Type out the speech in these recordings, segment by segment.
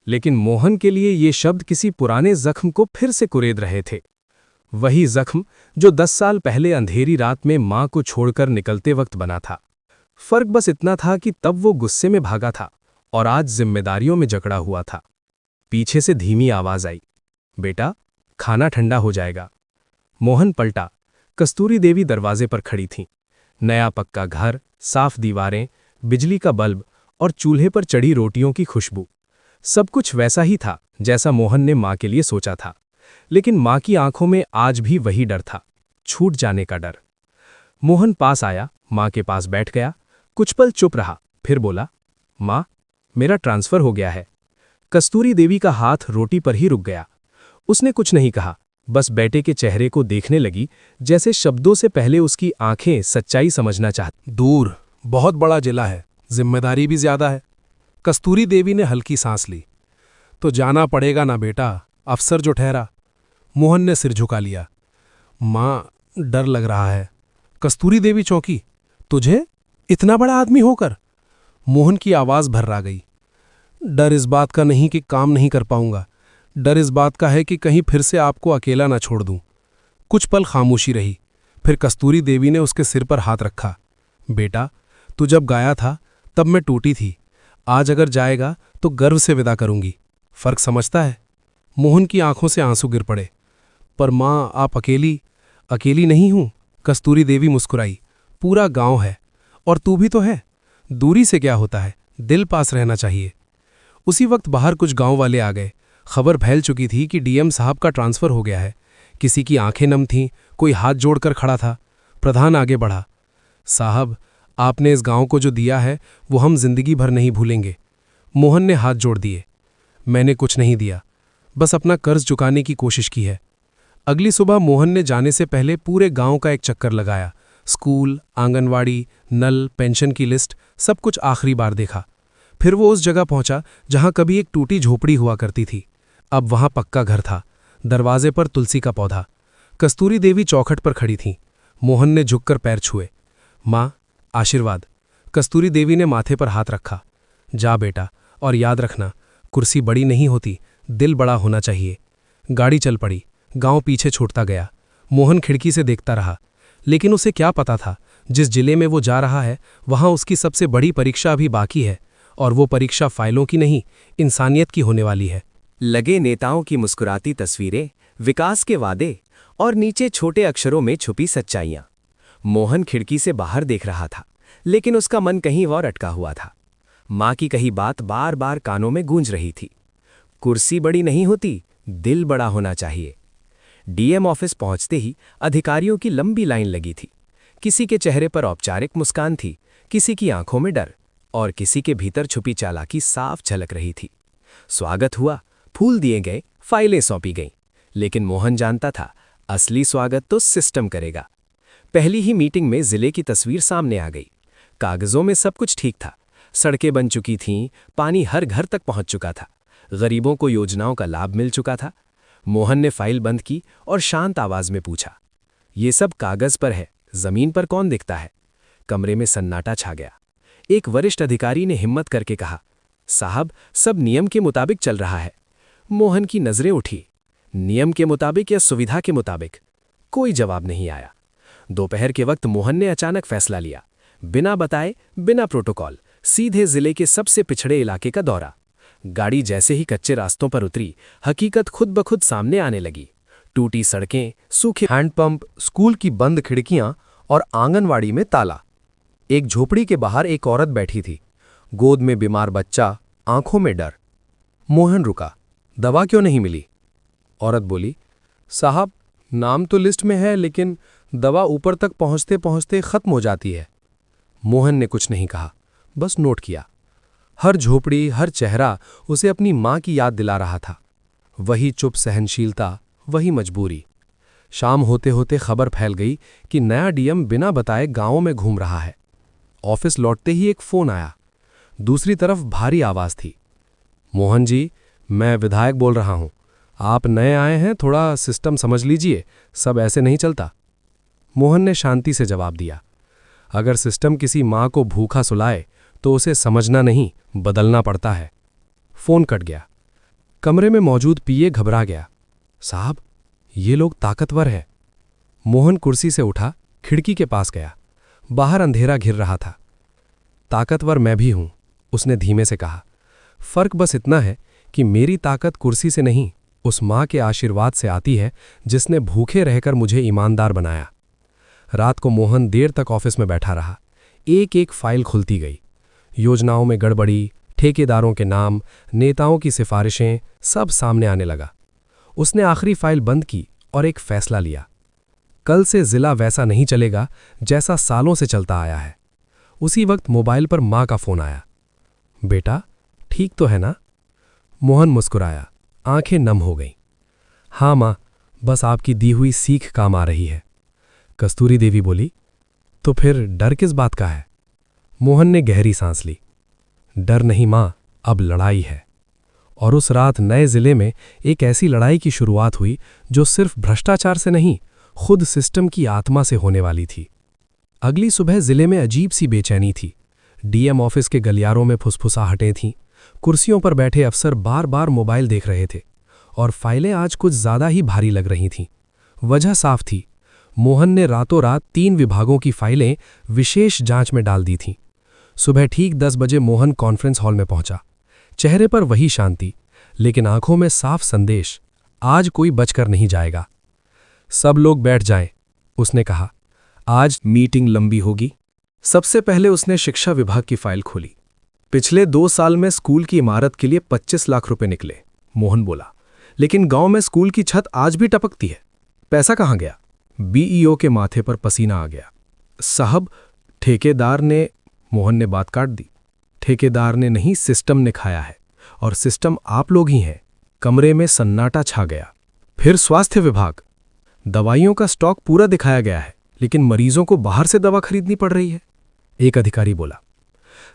लेकिन मोहन के लिए ये शब्द किसी पुराने जख्म को फिर से कुरेद रहे थे। वही जख्म जो 10 साल पहले अंधेरी रात में मां को छोड़कर निकलते वक्त बना था। फर्क बस इतना था कि तब वो गुस्से में भागा था और आज जिम्मेदारियों में जकड़ा हुआ था। पीछे से धीमी आवाज आई, बेटा, खाना ठंडा हो जाएगा। मोहन पलटा। कस्तूरी देवी दरवाजे पर खड़ी थीं। नया पक्का घर, साफ दीवारें, बिजली का बल्ब और चूल्हे पर चढ़ी रोटियों की खुशबू। सब कुछ वैसा ही था जैसा मोहन ने मां के लिए सोचा था, लेकिन मां की आंखों में आज भी वही डर था, छूट जाने का डर। मोहन पास आया, मां के पास बैठ गया, कुछ पल चुप रहा, फिर बोला, मां, मेरा ट्रांसफर हो गया है। कस्तूरी देवी का हाथ रोटी पर ही रुक गया। उसने कुछ नहीं कहा, बस बेटे के चेहरे को देखने लगी, जैसे शब्दों से पहले उसकी आंखें सच्चाई समझना चाहती। दूर, बहुत बड़ा जिला है, जिम्मेदारी भी ज्यादा है। कस्तूरी देवी ने हल्की सांस ली। तो जाना पड़ेगा ना बेटा, अफसर जो ठहरा। मोहन ने सिर झुका लिया। मां, डर लग रहा है। कस्तूरी देवी चौंकी। तुझे, इतना बड़ा आदमी होकर? मोहन की आवाज भर्रा गई। डर इस बात का नहीं कि काम नहीं कर पाऊंगा, डर इस बात का है कि कहीं फिर से आपको अकेला ना छोड़ दूं। कुछ पल खामोशी रही, फिर कस्तूरी देवी ने उसके सिर पर हाथ रखा। बेटा, तू जब गाया था तब मैं टूटी थी, आज अगर जाएगा तो गर्व से विदा करूंगी। फर्क समझता है? मोहन की आंखों से आंसू गिर पड़े। पर मां, आप अकेली नहीं हूं। कस्तूरी देवी मुस्कुराई। पूरा गांव है, और तू भी तो है। दूरी से क्या होता है, दिल पास रहना चाहिए। उसी वक्त बाहर कुछ गांव वाले आ गए। खबर फैल चुकी थी कि डीएम साहब का ट्रांसफर हो गया है। किसी की आंखें नम थीं, कोई हाथ जोड़कर खड़ा था। प्रधान आगे बढ़ा। साहब, आपने इस गांव को जो दिया है वो हम जिंदगी भर नहीं भूलेंगे। मोहन ने हाथ जोड़ दिए। मैंने कुछ नहीं दिया, बस अपना कर्ज चुकाने की कोशिश की है। अगली सुबह मोहन ने जाने से पहले पूरे गांव का एक चक्कर लगाया। स्कूल, आंगनवाड़ी, नल, पेंशन की लिस्ट, सब कुछ आखिरी बार देखा। फिर वो उस जगह पहुंचा जहां कभी एक टूटी झोपड़ी हुआ करती थी। अब वहां पक्का घर था, दरवाजे पर तुलसी का पौधा। कस्तूरी देवी चौखट पर खड़ी थीं। मोहन ने झुककर पैर छुए। मां, आशीर्वाद। कस्तूरी देवी ने माथे पर हाथ रखा। जा बेटा, और याद रखना, कुर्सी बड़ी नहीं होती, दिल बड़ा होना चाहिए। गाड़ी चल पड़ी। गांव पीछे छूटता गया। मोहन खिड़की से देखता रहा, लेकिन उसे क्या पता था, जिस जिले में वो जा रहा है वहां उसकी सबसे बड़ी परीक्षा अभी बाकी है, और वो परीक्षा फाइलों की नहीं, इंसानियत की होने वाली है। लगे नेताओं की मुस्कुराती तस्वीरें, विकास के वादे और नीचे छोटे अक्षरों में छुपी सच्चाइयां। मोहन खिड़की से बाहर देख रहा था, लेकिन उसका मन कहीं और अटका हुआ था। मां की कही बात बार बार कानों में गूंज रही थी। कुर्सी बड़ी नहीं होती, दिल बड़ा होना चाहिए। डीएम ऑफिस पहुंचते ही अधिकारियों की लंबी लाइन लगी थी। किसी के चेहरे पर औपचारिक मुस्कान थी, किसी की आंखों में डर, और किसी के भीतर छुपी चालाकी साफ झलक रही थी। स्वागत हुआ, फूल दिए गए, फाइलें सौंपी गईं, लेकिन मोहन जानता था, असली स्वागत तो सिस्टम करेगा। पहली ही मीटिंग में जिले की तस्वीर सामने आ गई। कागजों में सब कुछ ठीक था, सड़कें बन चुकी थीं, पानी हर घर तक पहुंच चुका था, गरीबों को योजनाओं का लाभ मिल चुका था। मोहन ने फाइल बंद की और शांत आवाज में पूछा, ये सब कागज पर है, जमीन पर कौन दिखता है? कमरे में सन्नाटा छा गया। एक वरिष्ठ अधिकारी ने हिम्मत करके कहा, साहब, सब नियम के मुताबिक चल रहा है। मोहन की नजरें उठी। नियम के मुताबिक या सुविधा के मुताबिक? कोई जवाब नहीं आया। दोपहर के वक्त मोहन ने अचानक फैसला लिया। बिना बताए, बिना प्रोटोकॉल, सीधे जिले के सबसे पिछड़े इलाके का दौरा। गाड़ी जैसे ही कच्चे रास्तों पर उतरी, हकीकत खुद ब खुद सामने आने लगी। टूटी सड़कें, सूखे हैंडपंप, स्कूल की बंद खिड़कियां और आंगनवाड़ी में ताला। एक झोपड़ी के बाहर एक औरत बैठी थी, गोद में बीमार बच्चा, आंखों में डर। मोहन रुका। दवा क्यों नहीं मिली? औरत बोली, साहब, नाम तो लिस्ट में है, लेकिन दवा ऊपर तक पहुंचते पहुंचते खत्म हो जाती है। मोहन ने कुछ नहीं कहा, बस नोट किया। हर झोपड़ी, हर चेहरा उसे अपनी मां की याद दिला रहा था। वही चुप सहनशीलता, वही मजबूरी। शाम होते होते खबर फैल गई कि नया डीएम बिना बताए गांवों में घूम रहा है। ऑफिस लौटते ही एक फोन आया। दूसरी तरफ भारी आवाज थी, मोहन जी, मैं विधायक बोल रहा हूं। आप नए आए हैं, थोड़ा सिस्टम समझ लीजिए, सब ऐसे नहीं चलता। मोहन ने शांति से जवाब दिया, अगर सिस्टम किसी मां को भूखा सुलाए तो उसे समझना नहीं, बदलना पड़ता है। फोन कट गया। कमरे में मौजूद पीए घबरा गया। साहब, ये लोग ताकतवर हैं। मोहन कुर्सी से उठा, खिड़की के पास गया। बाहर अंधेरा घिर रहा था। ताकतवर मैं भी हूं, उसने धीमे से कहा। फर्क बस इतना है कि मेरी ताकत कुर्सी से नहीं, उस मां के आशीर्वाद से आती है जिसने भूखे रहकर मुझे ईमानदार बनाया। रात को मोहन देर तक ऑफिस में बैठा रहा। एक एक फाइल खुलती गई। योजनाओं में गड़बड़ी, ठेकेदारों के नाम, नेताओं की सिफारिशें, सब सामने आने लगा। उसने आखिरी फाइल बंद की और एक फैसला लिया। कल से जिला वैसा नहीं चलेगा जैसा सालों से चलता आया है। उसी वक्त मोबाइल पर मां का फोन आया। बेटा, ठीक तो है ना? मोहन मुस्कुराया, आंखें नम हो गईं। हाँ मां, बस आपकी दी हुई सीख काम आ रही है। कस्तूरी देवी बोली, तो फिर डर किस बात का है? मोहन ने गहरी सांस ली। डर नहीं मां, अब लड़ाई है। और उस रात नए जिले में एक ऐसी लड़ाई की शुरुआत हुई जो सिर्फ भ्रष्टाचार से नहीं, खुद सिस्टम की आत्मा से होने वाली थी। अगली सुबह जिले में अजीब सी बेचैनी थी। डीएम ऑफिस के गलियारों में फुसफुसाहटें थीं। कुर्सियों पर बैठे अफसर बार बार मोबाइल देख रहे थे और फाइलें आज कुछ ज्यादा ही भारी लग रही थीं। वजह साफ थी। मोहन ने रातों रात 3 विभागों की फाइलें विशेष जांच में डाल दी थीं। सुबह ठीक 10 बजे मोहन कॉन्फ्रेंस हॉल में पहुंचा। चेहरे पर वही शांति, लेकिन आंखों में साफ संदेश, आज कोई बचकर नहीं जाएगा। सब लोग बैठ जाएं, उसने कहा। आज मीटिंग लंबी होगी। सबसे पहले उसने शिक्षा विभाग की फाइल खोली। पिछले 2 साल में स्कूल की इमारत के लिए 25 लाख रुपए निकले, मोहन बोला। लेकिन गांव में स्कूल की छत आज भी टपकती है। पैसा कहाँ गया? बीईओ के माथे पर पसीना आ गया। साहब, ठेकेदार ने, मोहन ने बात काट दी। ठेकेदार ने नहीं, सिस्टम ने खाया है, और सिस्टम आप लोग ही हैं। कमरे में सन्नाटा छा गया। फिर स्वास्थ्य विभाग। दवाइयों का स्टॉक पूरा दिखाया गया है, लेकिन मरीजों को बाहर से दवा खरीदनी पड़ रही है। एक अधिकारी बोला।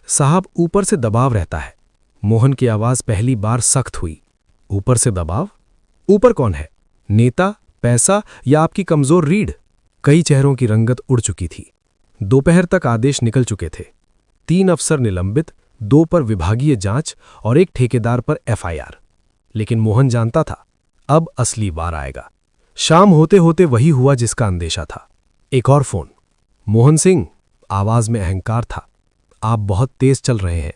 साहब, ऊपर से दबाव रहता है। मोहन की आवाज पहली बार सख्त हुई। ऊपर से दबाव? ऊपर कौन है? नेता, पैसा या आपकी कमजोर रीढ़? कई चेहरों की रंगत उड़ चुकी थी। दोपहर तक आदेश निकल चुके थे। 3 अफसर निलंबित, 2 पर विभागीय जांच और 1 ठेकेदार पर एफआईआर। लेकिन मोहन जानता था, अब असली वार आएगा। शाम होते होते वही हुआ जिसका अंदेशा था। एक और फोन। मोहन सिंह, आवाज में अहंकार था। आप बहुत तेज चल रहे हैं।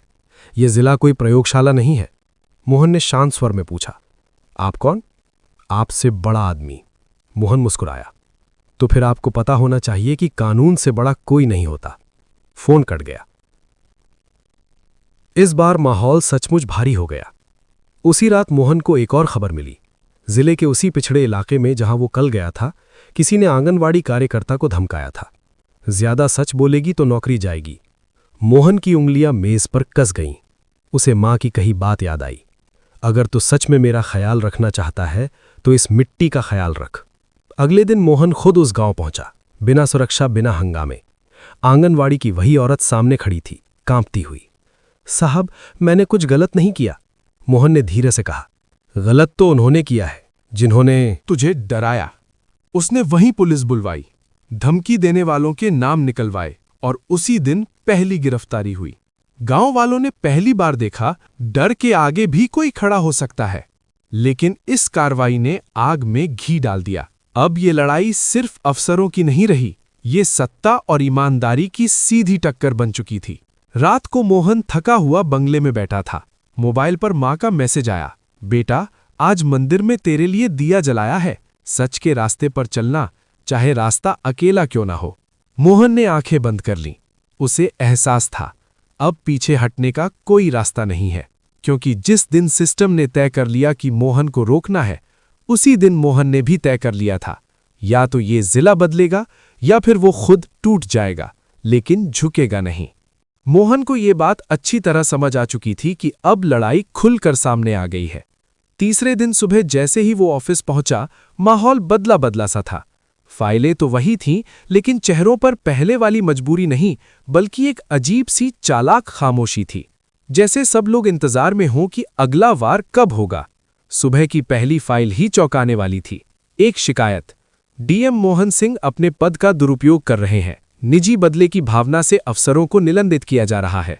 यह जिला कोई प्रयोगशाला नहीं है। मोहन ने शांत स्वर में पूछा। आप कौन? आपसे बड़ा आदमी। मोहन मुस्कुराया। तो फिर आपको पता होना चाहिए कि कानून से बड़ा कोई नहीं होता। फोन कट गया। इस बार माहौल सचमुच भारी हो गया। उसी रात मोहन को एक और खबर मिली। जिले के उसी पिछड़े इलाके में जहां वो कल गया था, किसी ने आंगनवाड़ी कार्यकर्ता को धमकाया था। ज्यादा सच बोलेगी तो नौकरी जाएगी। मोहन की उंगलियां मेज पर कस गईं। उसे मां की कही बात याद आई। अगर तू सच में मेरा ख्याल रखना चाहता है तो इस मिट्टी का ख्याल रख। अगले दिन मोहन खुद उस गांव पहुंचा, बिना सुरक्षा, बिना हंगामे। आंगनवाड़ी की वही औरत सामने खड़ी थी, कांपती हुई। साहब, मैंने कुछ गलत नहीं किया, मोहन ने धीरे से कहा। गलत तो उन्होंने किया है जिन्होंने तुझे डराया। उसने वहीं पुलिस बुलवाई, धमकी देने वालों के नाम निकलवाए और उसी दिन पहली गिरफ्तारी हुई। गांव वालों ने पहली बार देखा डर के आगे भी कोई खड़ा हो सकता है। लेकिन इस कार्रवाई ने आग में घी डाल दिया। अब ये लड़ाई सिर्फ अफसरों की नहीं रही, ये सत्ता और ईमानदारी की सीधी टक्कर बन चुकी थी। रात को मोहन थका हुआ बंगले में बैठा था। मोबाइल पर मां का मैसेज आया। बेटा, आज मंदिर में तेरे लिए दिया जलाया है। सच के रास्ते पर चलना, चाहे रास्ता अकेला क्यों ना हो। मोहन ने आंखें बंद कर लीं। उसे एहसास था, अब पीछे हटने का कोई रास्ता नहीं है, क्योंकि जिस दिन सिस्टम ने तय कर लिया कि मोहन को रोकना है, उसी दिन मोहन ने भी तय कर लिया था, या तो ये जिला बदलेगा या फिर वो खुद टूट जाएगा, लेकिन झुकेगा नहीं। मोहन को ये बात अच्छी तरह समझ आ चुकी थी कि अब लड़ाई खुलकर सामने आ गई है। तीसरे दिन सुबह जैसे ही वो ऑफिस पहुंचा, माहौल बदला बदला सा था। फाइलें तो वही थीं, लेकिन चेहरों पर पहले वाली मजबूरी नहीं, बल्कि एक अजीब सी चालाक खामोशी थी, जैसे सब लोग इंतजार में हों कि अगला वार कब होगा। सुबह की पहली फाइल ही चौंकाने वाली थी। एक शिकायत। डीएम मोहन सिंह अपने पद का दुरुपयोग कर रहे हैं। निजी बदले की भावना से अफसरों को निलंबित किया जा रहा है।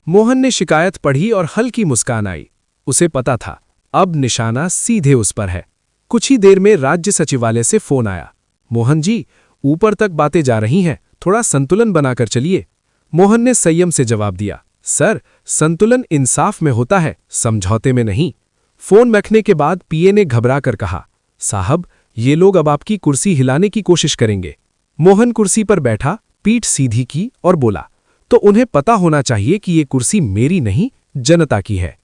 मोहन ने शिकायत पढ़ी और हल्की मुस्कान आई। उसे पता था, अब निशाना सीधे उस पर है। कुछ ही देर में राज्य सचिवालय से फोन आया। मोहन जी, ऊपर तक बातें जा रही हैं, थोड़ा संतुलन बनाकर चलिए। मोहन ने संयम से जवाब दिया, सर, संतुलन इंसाफ में होता है, समझौते में नहीं। फोन रखने के बाद पीए ने घबरा कर कहा, साहब, ये लोग अब आपकी कुर्सी हिलाने की कोशिश करेंगे। मोहन कुर्सी पर बैठा, पीठ सीधी की और बोला, तो उन्हें पता होना चाहिए कि ये कुर्सी मेरी नहीं, जनता की है।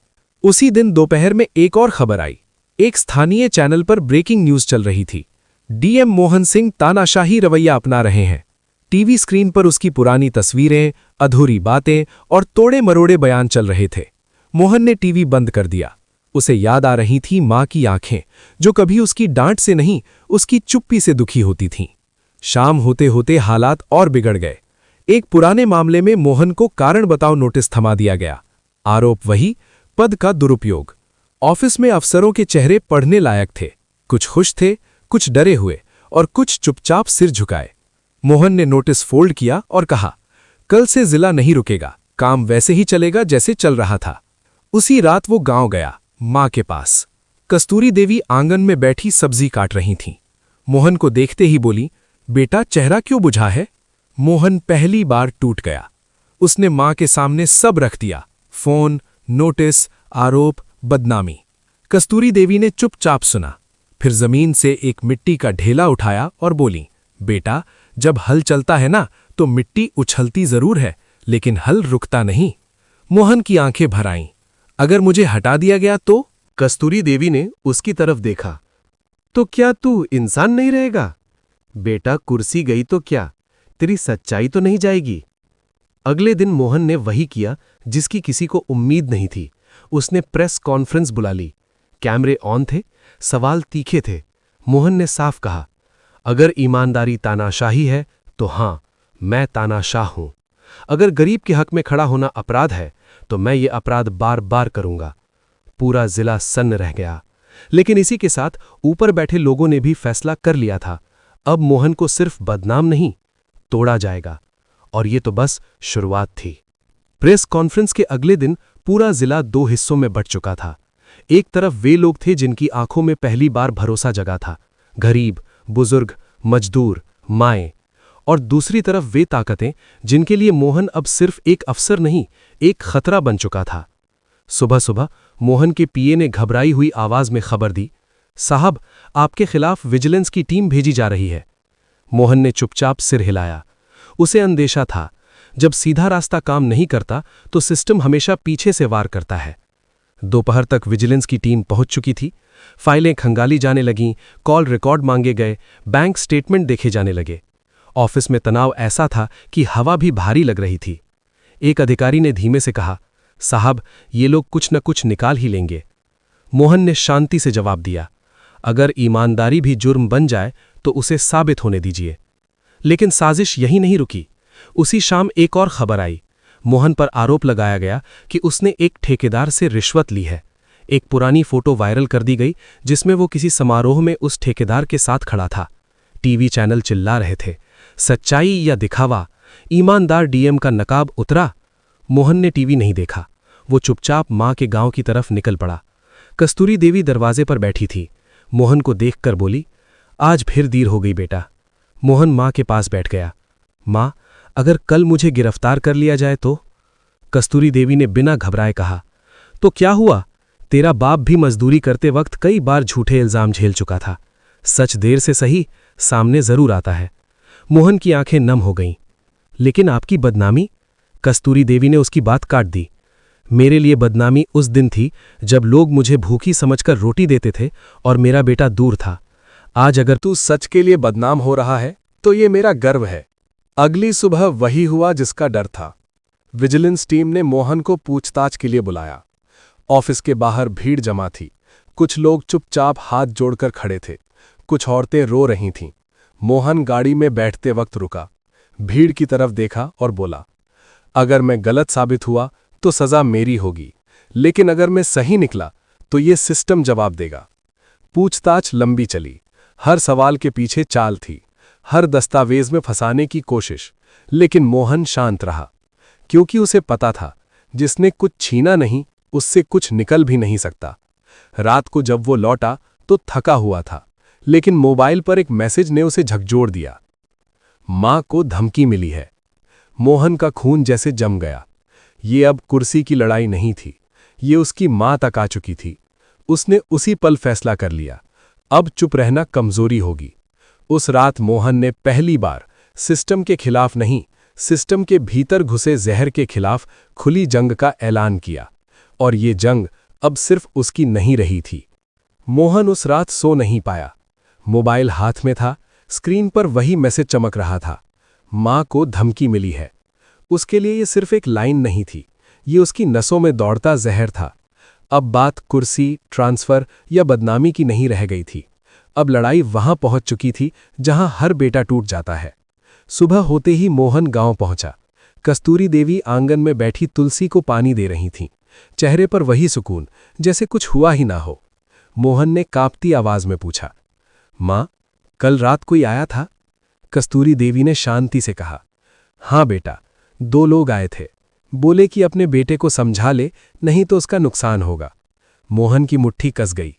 उसी दिन दोपहर में एक और खबर आई। एक स्थानीय चैनल पर ब्रेकिंग न्यूज चल रही थी। डीएम मोहन सिंह तानाशाही रवैया अपना रहे हैं। टीवी स्क्रीन पर उसकी पुरानी तस्वीरें, अधूरी बातें और तोड़े मरोड़े बयान चल रहे थे। मोहन ने टीवी बंद कर दिया। उसे याद आ रही थी मां की आंखें, जो कभी उसकी डांट से नहीं, उसकी चुप्पी से दुखी होती थीं। शाम होते होते हालात और बिगड़ गए। एक पुराने मामले में मोहन को कारण बताओ नोटिस थमा दिया गया। आरोप वही, पद का दुरुपयोग। ऑफिस में अफसरों के चेहरे पढ़ने लायक थे। कुछ खुश थे, कुछ डरे हुए और कुछ चुपचाप सिर झुकाए। मोहन ने नोटिस फोल्ड किया और कहा, कल से जिला नहीं रुकेगा, काम वैसे ही चलेगा जैसे चल रहा था। उसी रात वो गांव गया, मां के पास। कस्तूरी देवी आंगन में बैठी सब्जी काट रही थीं। मोहन को देखते ही बोली, बेटा, चेहरा क्यों बुझा है? मोहन पहली बार टूट गया। उसने मां के सामने सब रख दिया, फोन, नोटिस, आरोप, बदनामी। कस्तूरी देवी ने चुपचाप सुना, फिर जमीन से एक मिट्टी का ढेला उठाया और बोली, बेटा, जब हल चलता है ना, तो मिट्टी उछलती जरूर है, लेकिन हल रुकता नहीं। मोहन की आंखें भर आईं। अगर मुझे हटा दिया गया तो? कस्तूरी देवी ने उसकी तरफ देखा। तो क्या तू इंसान नहीं रहेगा? बेटा, कुर्सी गई तो क्या, तेरी सच्चाई तो नहीं जाएगी। अगले दिन मोहन ने वही किया जिसकी किसी को उम्मीद नहीं थी। उसने प्रेस कॉन्फ्रेंस बुला ली। कैमरे ऑन थे, सवाल तीखे थे। मोहन ने साफ कहा, अगर ईमानदारी तानाशाही है तो हां, मैं तानाशाह हूं। अगर गरीब के हक में खड़ा होना अपराध है तो मैं ये अपराध बार बार करूंगा। पूरा जिला सन्न रह गया। लेकिन इसी के साथ ऊपर बैठे लोगों ने भी फैसला कर लिया था, अब मोहन को सिर्फ बदनाम नहीं, तोड़ा जाएगा। और ये तो बस शुरुआत थी। प्रेस कॉन्फ्रेंस के अगले दिन पूरा जिला दो हिस्सों में बंट चुका था। एक तरफ वे लोग थे जिनकी आंखों में पहली बार भरोसा जगा था, गरीब, बुजुर्ग, मजदूर, माएं। और दूसरी तरफ वे ताकतें जिनके लिए मोहन अब सिर्फ एक अफसर नहीं, एक खतरा बन चुका था। सुबह सुबह मोहन के पीए ने घबराई हुई आवाज में खबर दी, साहब, आपके खिलाफ विजिलेंस की टीम भेजी जा रही है। मोहन ने चुपचाप सिर हिलाया। उसे अंदेशा था, जब सीधा रास्ता काम नहीं करता तो सिस्टम हमेशा पीछे से वार करता है। दोपहर तक विजिलेंस की टीम पहुंच चुकी थी। फाइलें खंगाली जाने लगीं, कॉल रिकॉर्ड मांगे गए, बैंक स्टेटमेंट देखे जाने लगे। ऑफिस में तनाव ऐसा था कि हवा भी भारी लग रही थी। एक अधिकारी ने धीमे से कहा, साहब, ये लोग कुछ न कुछ निकाल ही लेंगे। मोहन ने शांति से जवाब दिया, अगर ईमानदारी भी जुर्म बन जाए तो उसे साबित होने दीजिए। लेकिन साजिश यही नहीं रुकी। उसी शाम एक और खबर आई। मोहन पर आरोप लगाया गया कि उसने एक ठेकेदार से रिश्वत ली है। एक पुरानी फोटो वायरल कर दी गई जिसमें वो किसी समारोह में उस ठेकेदार के साथ खड़ा था। टीवी चैनल चिल्ला रहे थे, सच्चाई या दिखावा? ईमानदार डीएम का नकाब उतरा। मोहन ने टीवी नहीं देखा। वो चुपचाप मां के गांव की तरफ निकल पड़ा। कस्तूरी देवी दरवाजे पर बैठी थी। मोहन को देखकर बोली, आज फिर देर हो गई बेटा। मोहन मां के पास बैठ गया। मां, अगर कल मुझे गिरफ्तार कर लिया जाए तो? कस्तूरी देवी ने बिना घबराए कहा, तो क्या हुआ? तेरा बाप भी मजदूरी करते वक्त कई बार झूठे इल्जाम झेल चुका था। सच देर से सही सामने जरूर आता है। मोहन की आंखें नम हो गईं। लेकिन आपकी बदनामी? कस्तूरी देवी ने उसकी बात काट दी। मेरे लिए बदनामी उस दिन थी जब लोग मुझे भूखी समझकर रोटी देते थे और मेरा बेटा दूर था। आज अगर तू सच के लिए बदनाम हो रहा है तो ये मेरा गर्व है। अगली सुबह वही हुआ जिसका डर था। विजिलेंस टीम ने मोहन को पूछताछ के लिए बुलाया। ऑफिस के बाहर भीड़ जमा थी। कुछ लोग चुपचाप हाथ जोड़कर खड़े थे, कुछ औरतें रो रही थीं। मोहन गाड़ी में बैठते वक्त रुका, भीड़ की तरफ देखा और बोला, अगर मैं गलत साबित हुआ तो सजा मेरी होगी, लेकिन अगर मैं सही निकला तो ये सिस्टम जवाब देगा। पूछताछ लंबी चली। हर सवाल के पीछे चाल थी, हर दस्तावेज में फंसाने की कोशिश। लेकिन मोहन शांत रहा, क्योंकि उसे पता था जिसने कुछ छीना नहीं उससे कुछ निकल भी नहीं सकता। रात को जब वो लौटा तो थका हुआ था, लेकिन मोबाइल पर एक मैसेज ने उसे झकझोर दिया। मां को धमकी मिली है। मोहन का खून जैसे जम गया। ये अब कुर्सी की लड़ाई नहीं थी, ये उसकी मां तक आ चुकी थी। उसने उसी पल फैसला कर लिया, अब चुप रहना कमजोरी होगी। उस रात मोहन ने पहली बार सिस्टम के खिलाफ नहीं, सिस्टम के भीतर घुसे जहर के खिलाफ खुली जंग का ऐलान किया। और ये जंग अब सिर्फ उसकी नहीं रही थी। मोहन उस रात सो नहीं पाया। मोबाइल हाथ में था, स्क्रीन पर वही मैसेज चमक रहा था, मां को धमकी मिली है। उसके लिए ये सिर्फ एक लाइन नहीं थी, ये उसकी नसों में दौड़ता जहर था। अब बात कुर्सी, ट्रांसफर या बदनामी की नहीं रह गई थी। अब लड़ाई वहां पहुंच चुकी थी जहां हर बेटा टूट जाता है। सुबह होते ही मोहन गांव पहुंचा। कस्तूरी देवी आंगन में बैठी तुलसी को पानी दे रही थीं, चेहरे पर वही सुकून, जैसे कुछ हुआ ही ना हो। मोहन ने कांपती आवाज में पूछा, मां, कल रात कोई आया था? कस्तूरी देवी ने शांति से कहा, हां बेटा, 2 लोग आए थे। बोले कि अपने बेटे को समझा ले, नहीं तो उसका नुकसान होगा। मोहन की मुट्ठी कस गई।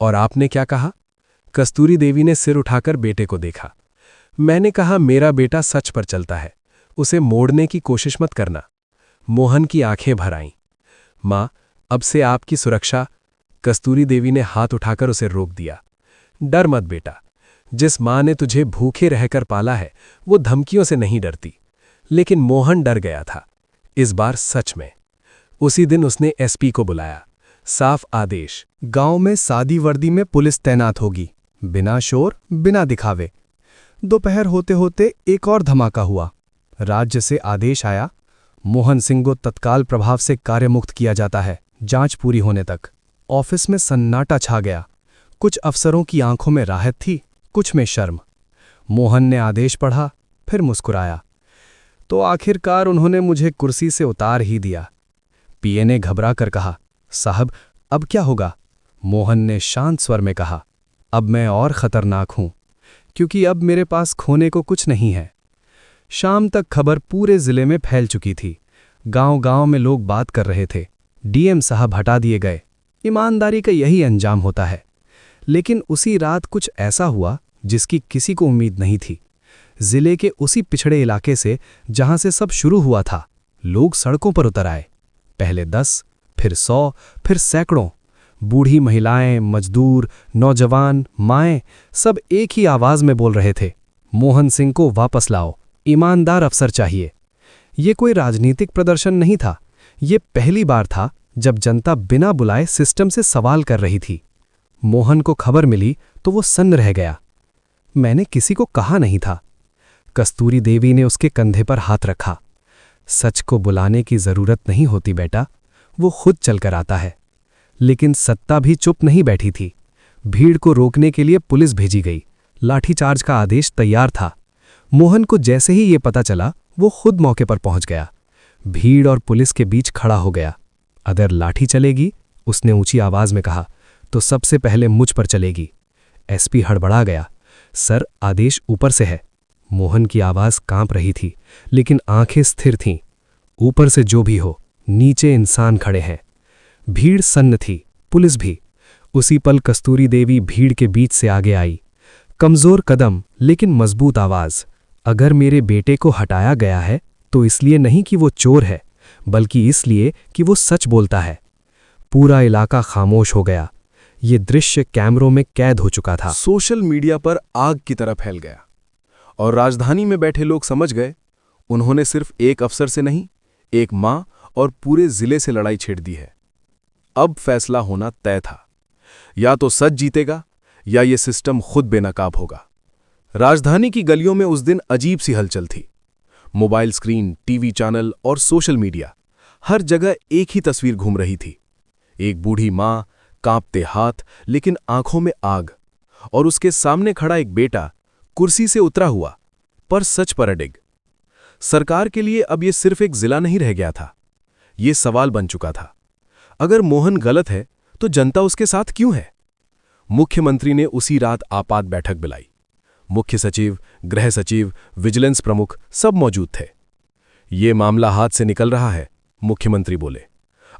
और आपने क्या कहा? कस्तूरी देवी ने सिर उठाकर बेटे को देखा। मैंने कहा, मेरा बेटा सच पर चलता है, उसे मोड़ने की कोशिश मत करना। मोहन की आंखें भर आईं। मां, अब से आपकी सुरक्षा। कस्तूरी देवी ने हाथ उठाकर उसे रोक दिया। डर मत बेटा, जिस मां ने तुझे भूखे रहकर पाला है वो धमकियों से नहीं डरती। लेकिन मोहन डर गया था, इस बार सच में। उसी दिन उसने एसपी को बुलाया। साफ आदेश, गांव में सादी वर्दी में पुलिस तैनात होगी, बिना शोर, बिना दिखावे। दोपहर होते होते एक और धमाका हुआ। राज्य से आदेश आया, मोहन सिंह को तत्काल प्रभाव से कार्यमुक्त किया जाता है, जांच पूरी होने तक। ऑफिस में सन्नाटा छा गया। कुछ अफसरों की आंखों में राहत थी, कुछ में शर्म। मोहन ने आदेश पढ़ा, फिर मुस्कुराया। तो आखिरकार उन्होंने मुझे कुर्सी से उतार ही दिया। पीए ने घबरा कर कहा, साहब, अब क्या होगा? मोहन ने शांत स्वर में कहा, अब मैं और खतरनाक हूं, क्योंकि अब मेरे पास खोने को कुछ नहीं है। शाम तक खबर पूरे जिले में फैल चुकी थी। गांव-गांव में लोग बात कर रहे थे, डीएम साहब हटा दिए गए। ईमानदारी का यही अंजाम होता है। लेकिन उसी रात कुछ ऐसा हुआ जिसकी किसी को उम्मीद नहीं थी। जिले के उसी पिछड़े इलाके से जहां से सब शुरू हुआ था, लोग सड़कों पर उतर आए। पहले 10, फिर 100, फिर सैकड़ों। बूढ़ी महिलाएं, मजदूर, नौजवान, माएं, सब एक ही आवाज में बोल रहे थे, मोहन सिंह को वापस लाओ, ईमानदार अफसर चाहिए। ये कोई राजनीतिक प्रदर्शन नहीं था, ये पहली बार था जब जनता बिना बुलाए सिस्टम से सवाल कर रही थी। मोहन को खबर मिली तो वो सन्न रह गया। मैंने किसी को कहा नहीं था। कस्तूरी देवी ने उसके कंधे पर हाथ रखा। सच को बुलाने की जरूरत नहीं होती बेटा, वो खुद चलकर आता है। लेकिन सत्ता भी चुप नहीं बैठी थी। भीड़ को रोकने के लिए पुलिस भेजी गई। लाठीचार्ज का आदेश तैयार था। मोहन को जैसे ही ये पता चला, वो खुद मौके पर पहुंच गया। भीड़ और पुलिस के बीच खड़ा हो गया। अगर लाठी चलेगी, उसने ऊंची आवाज में कहा, तो सबसे पहले मुझ पर चलेगी। एसपी हड़बड़ा गया। सर, आदेश ऊपर से है। मोहन की आवाज कांप रही थी, लेकिन आंखें स्थिर थीं। ऊपर से जो भी हो, नीचे इंसान खड़े हैं। भीड़ सन्न थी, पुलिस भी। उसी पल कस्तूरी देवी भीड़ के बीच से आगे आई। कमजोर कदम, लेकिन मजबूत आवाज। अगर मेरे बेटे को हटाया गया है तो इसलिए नहीं कि वो चोर है, बल्कि इसलिए कि वो सच बोलता है। पूरा इलाका खामोश हो गया। ये दृश्य कैमरों में कैद हो चुका था। सोशल मीडिया पर आग की तरह फैल गया और राजधानी में बैठे लोग समझ गए, उन्होंने सिर्फ एक अफसर से नहीं, एक मां और पूरे जिले से लड़ाई छेड़ दी है। अब फैसला होना तय था, या तो सच जीतेगा या ये सिस्टम खुद बेनकाब होगा। राजधानी की गलियों में उस दिन अजीब सी हलचल थी। मोबाइल स्क्रीन, टीवी चैनल और सोशल मीडिया, हर जगह एक ही तस्वीर घूम रही थी। एक बूढ़ी मां, कांपते हाथ लेकिन आंखों में आग, और उसके सामने खड़ा एक बेटा, कुर्सी से उतरा हुआ पर सच पर अडिग। सरकार के लिए अब यह सिर्फ एक जिला नहीं रह गया था, ये सवाल बन चुका था। अगर मोहन गलत है तो जनता उसके साथ क्यों है? मुख्यमंत्री ने उसी रात आपात बैठक बुलाई। मुख्य सचिव, गृह सचिव, विजिलेंस प्रमुख सब मौजूद थे। ये मामला हाथ से निकल रहा है, मुख्यमंत्री बोले।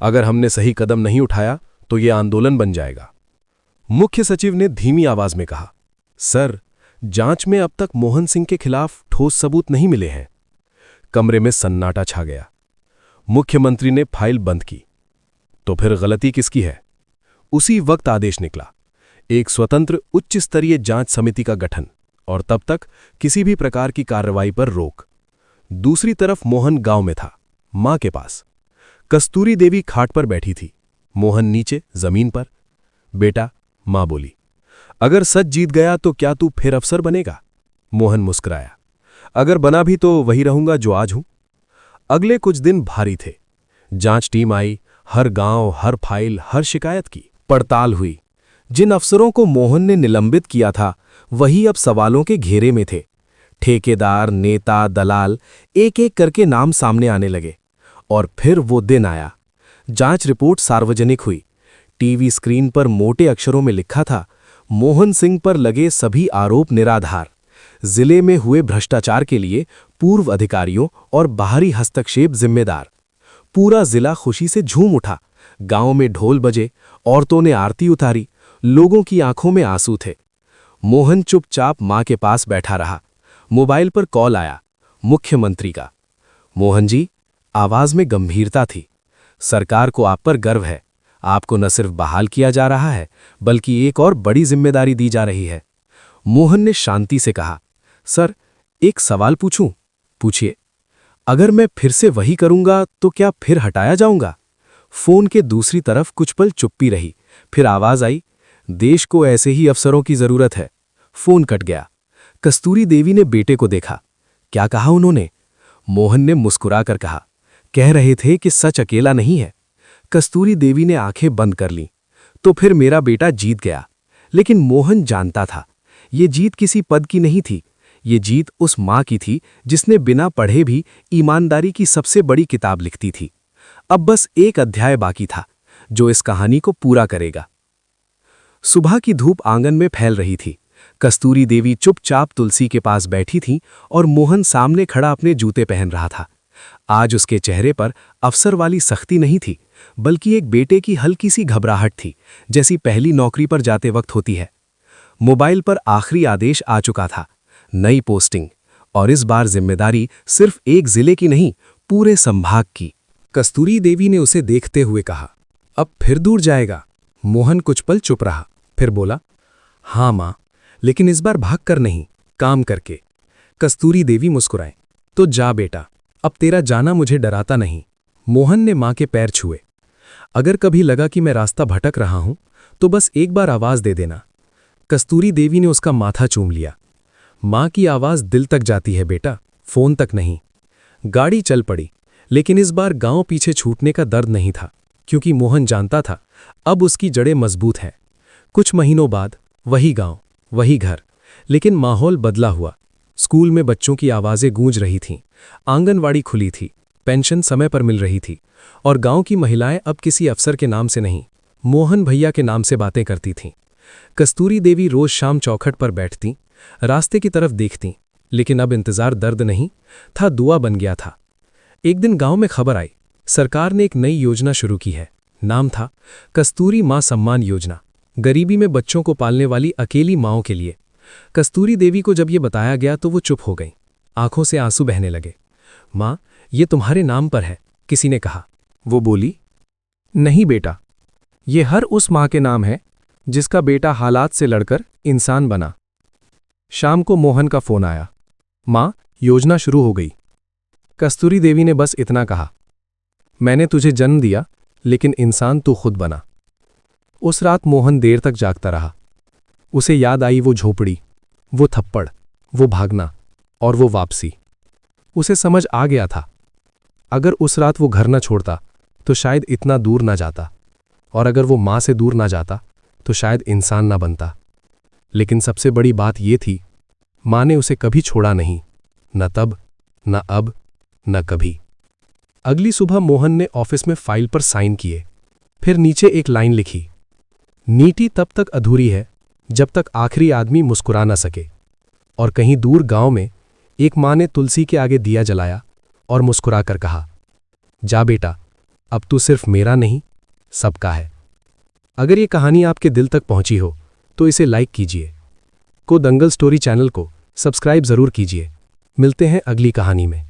अगर हमने सही कदम नहीं उठाया तो ये आंदोलन बन जाएगा। मुख्य सचिव ने धीमी आवाज में कहा, सर, जांच में अब तक मोहन सिंह के खिलाफ ठोस सबूत नहीं मिले हैं। कमरे में सन्नाटा छा गया। मुख्यमंत्री ने फाइल बंद की। तो फिर गलती किसकी है? उसी वक्त आदेश निकला, एक स्वतंत्र उच्च स्तरीय जांच समिति का गठन और तब तक किसी भी प्रकार की कार्रवाई पर रोक। दूसरी तरफ मोहन गांव में था, मां के पास। कस्तूरी देवी खाट पर बैठी थी, मोहन नीचे जमीन पर। बेटा, मां बोली, अगर सच जीत गया तो क्या तू फिर अफसर बनेगा? मोहन मुस्कुराया, अगर बना भी तो वही रहूंगा जो आज हूं। अगले कुछ दिन भारी थे। जांच टीम आई, हर गांव, हर फाइल, हर शिकायत की पड़ताल हुई। जिन अफसरों को मोहन ने निलंबित किया था वही अब सवालों के घेरे में थे। ठेकेदार, नेता, दलाल, एक एक करके नाम सामने आने लगे। और फिर वो दिन आया। जांच रिपोर्ट सार्वजनिक हुई। टीवी स्क्रीन पर मोटे अक्षरों में लिखा था, मोहन सिंह पर लगे सभी आरोप निराधार। जिले में हुए भ्रष्टाचार के लिए पूर्व अधिकारियों और बाहरी हस्तक्षेप जिम्मेदार। पूरा जिला खुशी से झूम उठा। गांव में ढोल बजे, औरतों ने आरती उतारी, लोगों की आंखों में आंसू थे। मोहन चुपचाप मां के पास बैठा रहा। मोबाइल पर कॉल आया, मुख्यमंत्री का। मोहन जी, आवाज में गंभीरता थी, सरकार को आप पर गर्व है। आपको न सिर्फ बहाल किया जा रहा है बल्कि एक और बड़ी जिम्मेदारी दी जा रही है। मोहन ने शांति से कहा, सर, एक सवाल पूछूं? पूछिए। अगर मैं फिर से वही करूंगा तो क्या फिर हटाया जाऊंगा? फोन के दूसरी तरफ कुछ पल चुप्पी रही, फिर आवाज आई, देश को ऐसे ही अफसरों की जरूरत है। फोन कट गया। कस्तूरी देवी ने बेटे को देखा। क्या कहा उन्होंने? मोहन ने मुस्कुराकर कहा, कह रहे थे कि सच अकेला नहीं है। कस्तूरी देवी ने आंखें बंद कर लीं। तो फिर मेरा बेटा जीत गया। लेकिन मोहन जानता था, ये जीत किसी पद की नहीं थी। ये जीत उस मां की थी जिसने बिना पढ़े भी ईमानदारी की सबसे बड़ी किताब लिखती थी। अब बस एक अध्याय बाकी था जो इस कहानी को पूरा करेगा। सुबह की धूप आंगन में फैल रही थी। कस्तूरी देवी चुपचाप तुलसी के पास बैठी थी और मोहन सामने खड़ा अपने जूते पहन रहा था। आज उसके चेहरे पर अफसर वाली सख्ती नहीं थी, बल्कि एक बेटे की हल्की सी घबराहट थी, जैसी पहली नौकरी पर जाते वक्त होती है। मोबाइल पर आखिरी आदेश आ चुका था, नई पोस्टिंग, और इस बार जिम्मेदारी सिर्फ एक जिले की नहीं, पूरे संभाग की। कस्तूरी देवी ने उसे देखते हुए कहा, अब फिर दूर जाएगा? मोहन कुछ पल चुप रहा, फिर बोला, हाँ मां, लेकिन इस बार भाग कर नहीं, काम करके। कस्तूरी देवी मुस्कुराए, तो जा बेटा, अब तेरा जाना मुझे डराता नहीं। मोहन ने मां के पैर छुए। अगर कभी लगा कि मैं रास्ता भटक रहा हूं तो बस एक बार आवाज दे देना। कस्तूरी देवी ने उसका माथा चूम लिया। मां की आवाज दिल तक जाती है बेटा, फोन तक नहीं। गाड़ी चल पड़ी, लेकिन इस बार गांव पीछे छूटने का दर्द नहीं था, क्योंकि मोहन जानता था अब उसकी जड़ें मजबूत हैं। कुछ महीनों बाद वही गांव, वही घर, लेकिन माहौल बदला हुआ। स्कूल में बच्चों की आवाजें गूंज रही थीं, आंगनवाड़ी खुली थी, पेंशन समय पर मिल रही थी, और गांव की महिलाएं अब किसी अफसर के नाम से नहीं, मोहन भैया के नाम से बातें करती थीं। कस्तूरी देवी रोज शाम चौखट पर बैठती, रास्ते की तरफ देखती, लेकिन अब इंतजार दर्द नहीं था, दुआ बन गया था। एक दिन गांव में खबर आई, सरकार ने एक नई योजना शुरू की है। नाम था कस्तूरी मां सम्मान योजना, गरीबी में बच्चों को पालने वाली अकेली माओं के लिए। कस्तूरी देवी को जब ये बताया गया तो वो चुप हो गई, आंखों से आंसू बहने लगे। मां, ये तुम्हारे नाम पर है, किसी ने कहा। वो बोली, नहीं बेटा, ये हर उस मां के नाम है जिसका बेटा हालात से लड़कर इंसान बना। शाम को मोहन का फोन आया, मां, योजना शुरू हो गई। कस्तूरी देवी ने बस इतना कहा, मैंने तुझे जन्म दिया, लेकिन इंसान तू खुद बना। उस रात मोहन देर तक जागता रहा। उसे याद आई वो झोपड़ी, वो थप्पड़, वो भागना और वो वापसी। उसे समझ आ गया था, अगर उस रात वो घर न छोड़ता तो शायद इतना दूर ना जाता, और अगर वो मां से दूर ना जाता तो शायद इंसान ना बनता। लेकिन सबसे बड़ी बात ये थी, मां ने उसे कभी छोड़ा नहीं, न तब, न अब, न कभी। अगली सुबह मोहन ने ऑफिस में फाइल पर साइन किए, फिर नीचे एक लाइन लिखी, नीति तब तक अधूरी है जब तक आखिरी आदमी मुस्कुरा न सके। और कहीं दूर गांव में एक मां ने तुलसी के आगे दिया जलाया और मुस्कुराकर कहा, जा बेटा, अब तू सिर्फ मेरा नहीं, सबका है। अगर ये कहानी आपके दिल तक पहुंची हो तो इसे लाइक कीजिए। को दंगल स्टोरी चैनल को सब्सक्राइब जरूर कीजिए। मिलते हैं अगली कहानी में।